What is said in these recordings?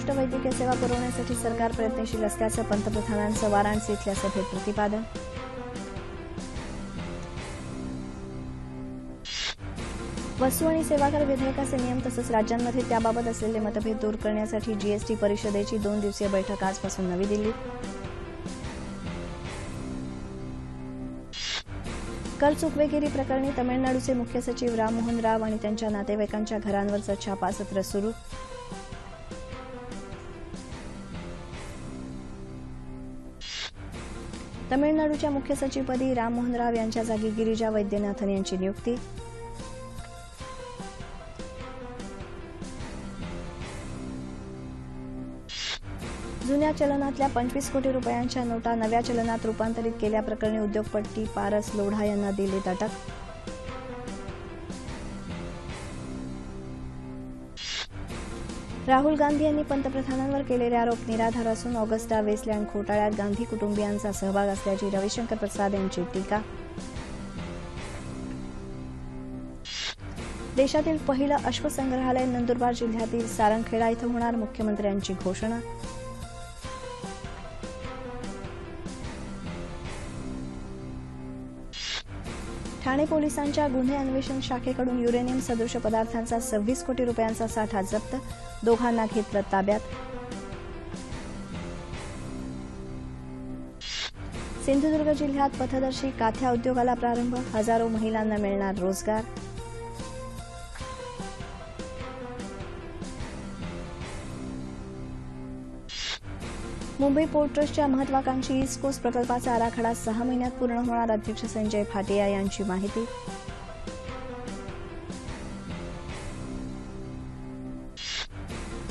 सर्वोत्कृष्ट वैद्यकीय सेवा पुरवण्यासाठी सरकार प्रयत्नशील असल्याचं पंतप्रधानांचं वाराणसी इथल्या सभेत प्रतिपादन. वस्तू आणि सेवा कर विधेयकाचे नियम तसंच राज्यांमध्ये त्याबाबत असलेले मतभेद दूर करण्यासाठी जीएसटी परिषदेची 2 दिवसीय बैठक आजपासून नवी दिल्लीत. कर चुकवेगिरी प्रकरणी तमिळनाडूचे मुख्य सचिव राम मोहन राव आणि त्यांच्या नातेवाईकांच्या घरांवरचं छापासत्र सुरू. तमिळनाडूच्या मुख्य सचिवपदी राम मोहन राव यांच्या जागी गिरिजा वैद्यनाथन यांची नियुक्ती. जुन्या चलनातल्या 25 कोटी रुपयांच्या नोटा नव्या चलनात रूपांतरित केल्याप्रकरणी उद्योगपती पारस लोढा यांना दिलीत अटक. राहुल गांधी यांनी पंतप्रधानांवर केलेले आरोप निराधार असून ऑगस्टा वेस्टलँड घोटाळ्यात गांधी कुटुंबियांचा सहभाग असल्याची रविशंकर प्रसाद यांची टीका. देशातील पहिलं अश्वसंग्रहालय नंदुरबार जिल्ह्यातील सारंगखेडा इथं होणार, मुख्यमंत्र्यांची घोषणा. ठाणे पोलिसांच्या गुन्हे अन्वेषण शाखेकडून युरेनियम सदृश पदार्थांचा 26 कोटी रुपयांचा साठा जप्त, दोघांना घेतलं ताब्यात. सिंधुदुर्ग जिल्ह्यात पथदर्शी काथ्या उद्योगाला प्रारंभ, हजारो महिलांना मिळणार रोजगार. मुंबई पोर्ट ट्रस्टच्या महत्वाकांक्षी ईस्ट कोस्ट प्रकल्पाचा आराखडा 6 महिन्यात पूर्ण होणार, अध्यक्ष संजय भाटिया यांची माहिती.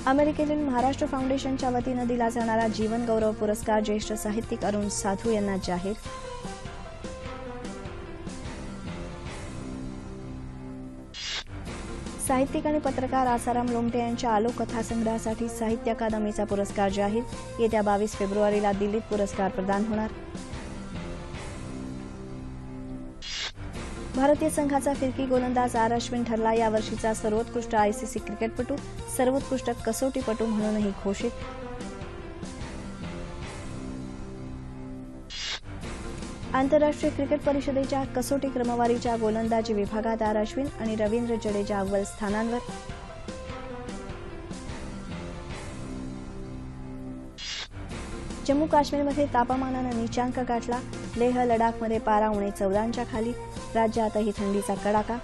अमेरिकेतील महाराष्ट्र फाउंडेशनच्या वतीनं दिला जाणारा जीवन गौरव पुरस्कार ज्येष्ठ साहित्यिक अरुण साधू यांना जाहीर. साहित्यिक आणि पत्रकार आसाराम लोमटे यांच्या आलोक कथासंग्रहासाठी साहित्य अकादमीचा पुरस्कार जाहीर. येत्या 22 फेब्रुवारीला दिल्लीत पुरस्कार प्रदान होणार. भारतीय संघाचा फिरकी गोलंदाज आर अश्विन ठरला यावर्षीचा सर्वोत्कृष्ट आयसीसी क्रिकेटपटू, सर्वोत्कृष्ट कसोटीपटू म्हणूनही घोषित. आंतरराष्ट्रीय क्रिकेट परिषदेच्या कसोटी क्रमवारीच्या गोलंदाजी विभागात आर अश्विन आणि रवींद्र जडेजा अव्वल स्थानांवर. जम्मू काश्मीरमध्ये तापमानानं नीचांक गाठला, लेह लडाखमध्ये पारा उणे 14च्या खाली, राज्यातही थंडीचा कडाका.